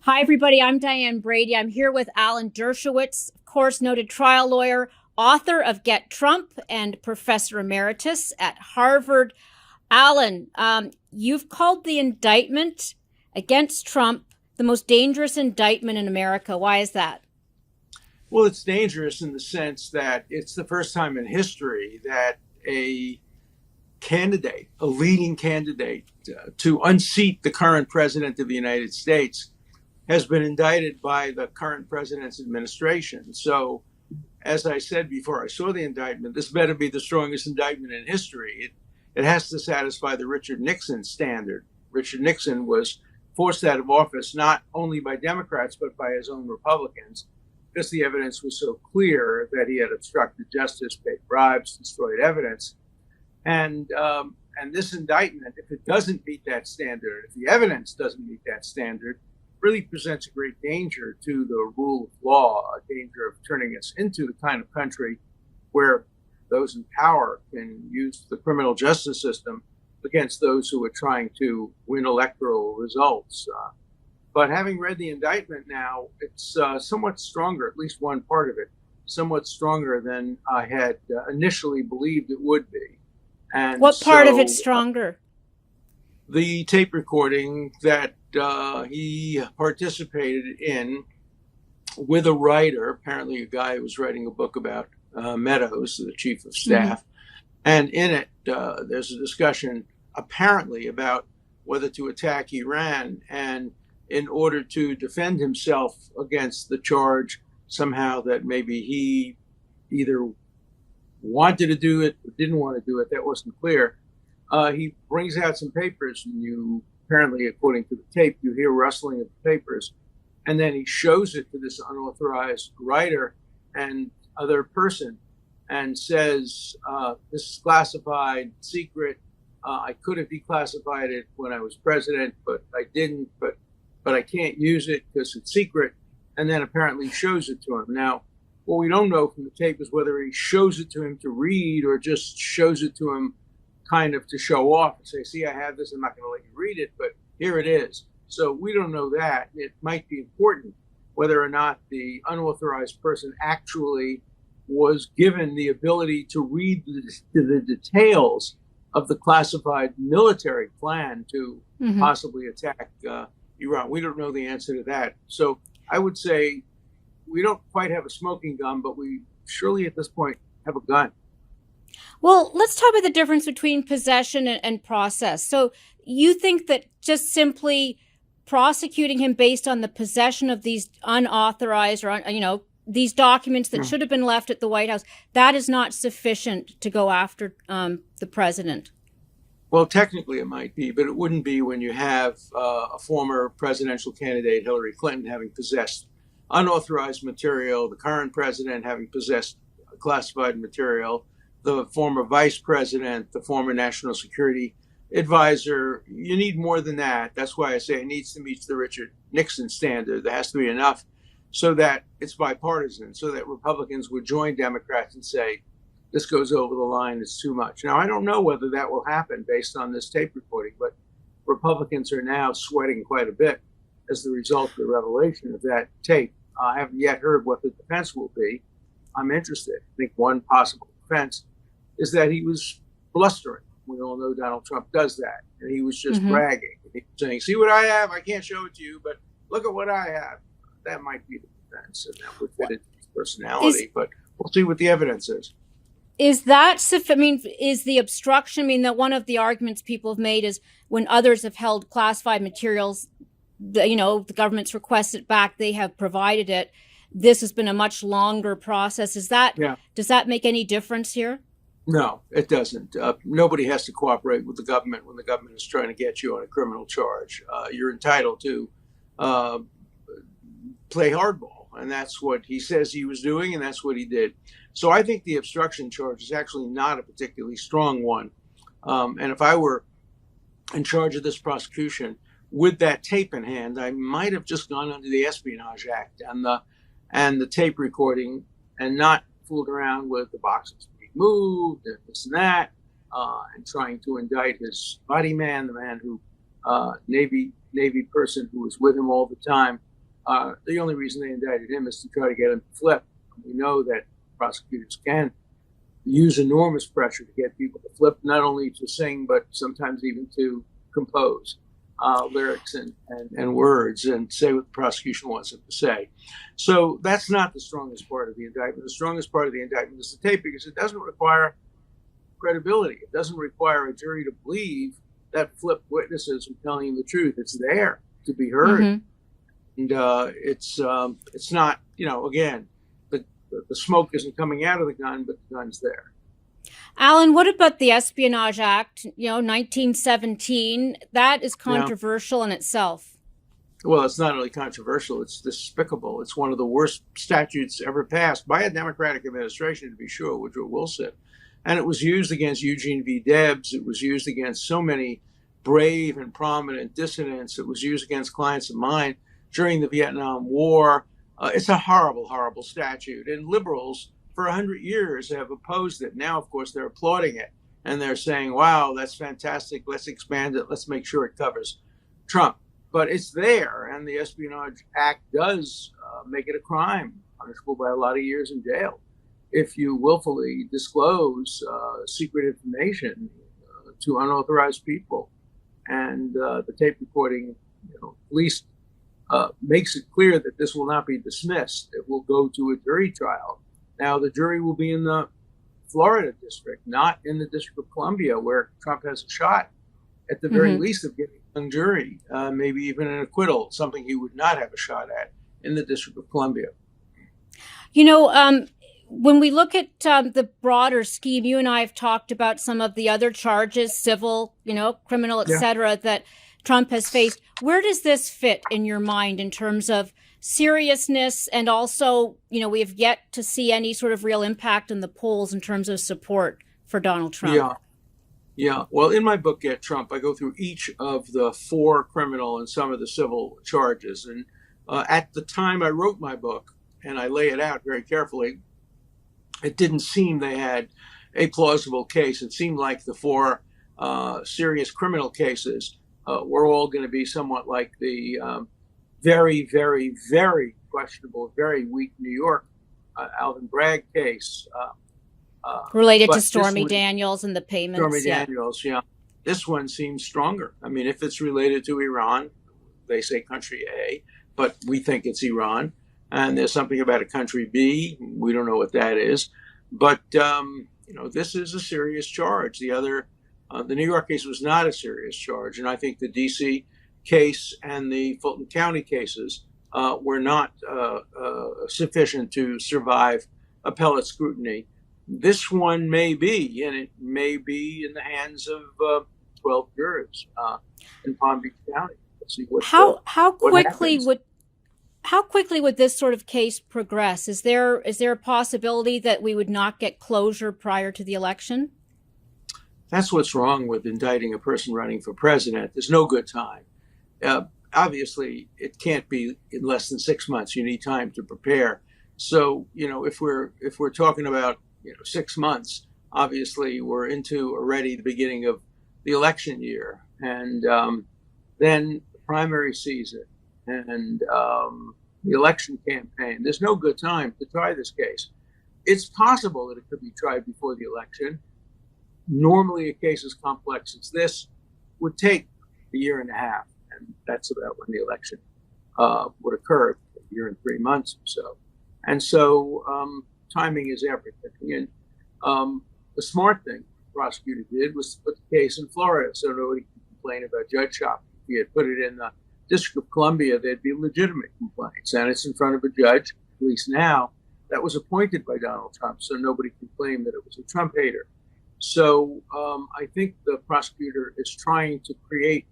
Hi, everybody. I'm Diane Brady. I'm here with Alan Dershowitz, of course, noted trial lawyer, author of Get Trump, and professor emeritus at Harvard. Alan, you've called the indictment against Trump the most dangerous indictment in America. Why is that? Well, it's dangerous in the sense that it's the first time in history that a candidate, a leading candidate to unseat the current president of the United States, has been indicted by the current president's administration. So, as I said before I saw the indictment, this better be the strongest indictment in history. It has to satisfy the Richard Nixon standard. Richard Nixon was forced out of office not only by Democrats, but by his own Republicans, because the evidence was so clear that he had obstructed justice, paid bribes, destroyed evidence. And this indictment, if it doesn't meet that standard, if the evidence doesn't meet that standard, really presents a great danger to the rule of law, a danger of turning us into the kind of country where those in power can use the criminal justice system against those who are trying to win electoral results. But having read the indictment now, it's somewhat stronger, at least one part of it, somewhat stronger than I had initially believed it would be. And What part of so it's stronger? the tape recording that he participated in with a writer, apparently a guy who was writing a book about Meadows, the chief of staff. Mm-hmm. And in it, there's a discussion apparently about whether to attack Iran. And in order to defend himself against the charge somehow that maybe he either wanted to do it or didn't want to do it, that wasn't clear. He brings out some papers, and you apparently, according to the tape, you hear rustling of the papers. And then he shows it to this unauthorized writer and other person and says, this is classified, secret. I could have declassified it when I was president, but I didn't. But I can't use it because it's secret. And then apparently shows it to him. Now, what we don't know from the tape is whether he shows it to him to read or just shows it to him kind of to show off and say, see, I have this. I'm not going to let you read it, but here it is. So we don't know that. It might be important whether or not the unauthorized person actually was given the ability to read the details of the classified military plan to possibly attack Iran. We don't know the answer to that. So I would say we don't quite have a smoking gun, but we surely at this point have a gun. Well, let's talk about the difference between possession and process. So you think that just simply prosecuting him based on the possession of these unauthorized or, these documents that should have been left at the White House, that is not sufficient to go after the president? Well, technically it might be, but it wouldn't be when you have a former presidential candidate, Hillary Clinton, having possessed unauthorized material, the current president having possessed classified material, the former vice president, the former national security advisor. You need more than that. That's why I say it needs to meet the Richard Nixon standard. There has to be enough so that it's bipartisan, so that Republicans would join Democrats and say, this goes over the line, it's too much. Now, I don't know whether that will happen based on this tape recording, but Republicans are now sweating quite a bit as the result of the revelation of that tape. I haven't yet heard what the defense will be. I'm interested. I think one possible defense is that he was blustering. We all know Donald Trump does that. And he was just bragging. He was saying, see what I have? I can't show it to you, but look at what I have. That might be the defense, and that would fit into his personality. But we'll see what the evidence is. Is that, is the obstruction, that one of the arguments people have made is when others have held classified materials, the government's requested it back, they have provided it. This has been a much longer process. Does that make any difference here? No, it doesn't. Nobody has to cooperate with the government when the government is trying to get you on a criminal charge. You're entitled to play hardball, and that's what he says he was doing, and that's what he did. So I think the obstruction charge is actually not a particularly strong one. And if I were in charge of this prosecution with that tape in hand, I might have just gone under the Espionage Act and the tape recording and not fooled around with the boxes being moved and this and that, and trying to indict his body man, the man who, Navy person who was with him all the time. The only reason they indicted him is to try to get him to flip. We know that prosecutors can use enormous pressure to get people to flip, not only to sing, but sometimes even to compose lyrics and words and say what the prosecution wants them to say. So that's not the strongest part of the indictment. The strongest part of the indictment is the tape, because it doesn't require credibility. It doesn't require a jury to believe that flipped witnesses are telling you the truth. It's there to be heard. And it's not, again, the smoke isn't coming out of the gun, but the gun's there. Alan, what about the Espionage Act, 1917? That is controversial in itself. Well, it's not only controversial, it's despicable. It's one of the worst statutes ever passed by a Democratic administration, to be sure, Woodrow Wilson. And it was used against Eugene V. Debs. It was used against so many brave and prominent dissidents. It was used against clients of mine during the Vietnam War. It's a horrible, horrible statute. And liberals for 100 years have opposed it. Now, of course, they're applauding it. And they're saying, wow, that's fantastic. Let's expand it. Let's make sure it covers Trump. But it's there. And the Espionage Act does make it a crime, punishable by a lot of years in jail, if you willfully disclose secret information to unauthorized people. And the tape recording, at least makes it clear that this will not be dismissed. It will go to a jury trial. Now, the jury will be in the Florida district, not in the District of Columbia, where Trump has a shot, at the very least, of getting a young jury, maybe even an acquittal, something he would not have a shot at in the District of Columbia. When we look at the broader scheme, you and I have talked about some of the other charges, civil, criminal, et cetera, that Trump has faced. Where does this fit in your mind in terms of seriousness? And also, we have yet to see any sort of real impact in the polls in terms of support for Donald Trump. Yeah. Well, in my book, Get Trump, I go through each of the 4 criminal and some of the civil charges. And at the time I wrote my book, and I lay it out very carefully, it didn't seem they had a plausible case. It seemed like the 4 serious criminal cases were all going to be somewhat like the very, very, very questionable, very weak New York Alvin Bragg case. Related to Stormy Daniels and the payments. Stormy Daniels, yeah. This one seems stronger. I mean, if it's related to Iran, they say country A, but we think it's Iran. And there's something about a country B. We don't know what that is. But, this is a serious charge. The New York case was not a serious charge. And I think the D.C. case and the Fulton County cases were not sufficient to survive appellate scrutiny. This one may be, and it may be in the hands of 12 jurors in Palm Beach County. Let's see How quickly would this sort of case progress? Is there a possibility that we would not get closure prior to the election? That's what's wrong with indicting a person running for president. There's no good time. Obviously, it can't be in less than 6 months. You need time to prepare. So, if we're talking about 6 months, obviously we're into already the beginning of the election year, and then the primary season. And the election campaign. There's no good time to try this case. It's possible that it could be tried before the election. Normally, a case as complex as this would take a year and a half, and that's about when the election would occur, a year and 3 months or so. And so timing is everything. And the smart thing the prosecutor did was to put the case in Florida, so nobody can complain about judge shopping. If he had put it in the District of Columbia, there'd be legitimate complaints. And it's in front of a judge, at least now, that was appointed by Donald Trump, so nobody can claim that it was a Trump hater. So I think the prosecutor is trying to create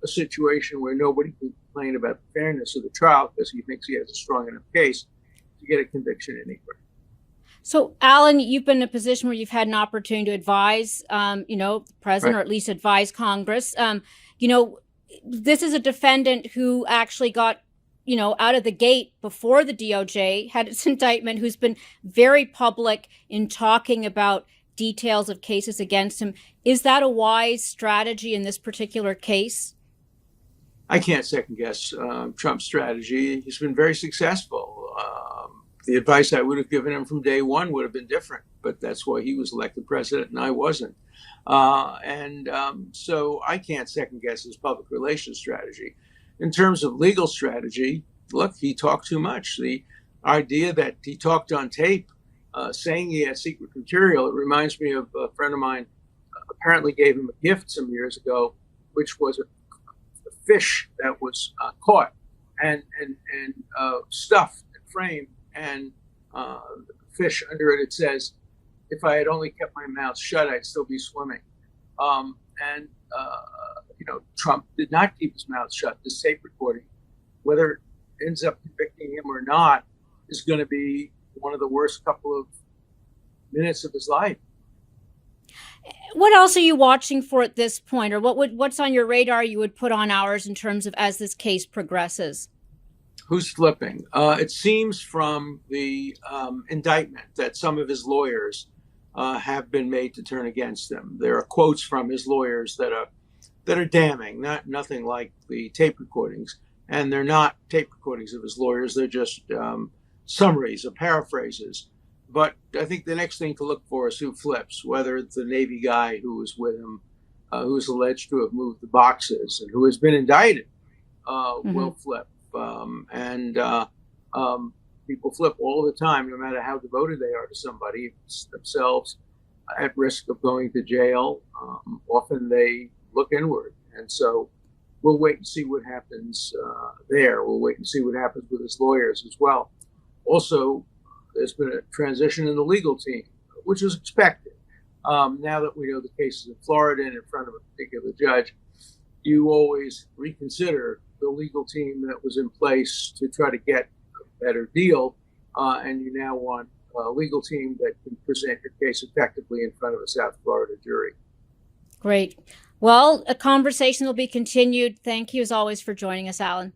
a situation where nobody can complain about the fairness of the trial because he thinks he has a strong enough case to get a conviction anywhere. So, Alan, you've been in a position where you've had an opportunity to advise, the president, or at least advise Congress. This is a defendant who actually got, out of the gate before the DOJ had its indictment, who's been very public in talking about details of cases against him. Is that a wise strategy in this particular case? I can't second guess Trump's strategy. He's been very successful. The advice I would have given him from day one would have been different, but that's why he was elected president and I wasn't. So I can't second guess his public relations strategy. In terms of legal strategy, look, he talked too much. The idea that he talked on tape saying he had secret material, it reminds me of a friend of mine apparently gave him a gift some years ago, which was a fish that was caught and stuffed and framed, and the fish under it, it says, "If I had only kept my mouth shut, I'd still be swimming." Trump did not keep his mouth shut. This tape recording, whether it ends up convicting him or not, is going to be one of the worst couple of minutes of his life. What else are you watching for at this point, or what's on your radar you would put on ours in terms of as this case progresses? Who's flipping? It seems from the indictment that some of his lawyers have been made to turn against him. There are quotes from his lawyers that are damning, nothing like the tape recordings, and they're not tape recordings of his lawyers. They're just summaries or paraphrases. But I think the next thing to look for is who flips, whether it's the Navy guy who was with him, who is alleged to have moved the boxes and who has been indicted, will flip. People flip all the time, no matter how devoted they are to somebody. It's themselves at risk of going to jail. Often they look inward. And so we'll wait and see what happens there. We'll wait and see what happens with his lawyers as well. Also, there's been a transition in the legal team, which was expected. Now that we know the case is in Florida and in front of a particular judge, you always reconsider the legal team that was in place to try to get a better deal. And you now want a legal team that can present your case effectively in front of a South Florida jury. Great. Well, a conversation will be continued. Thank you as always for joining us, Alan.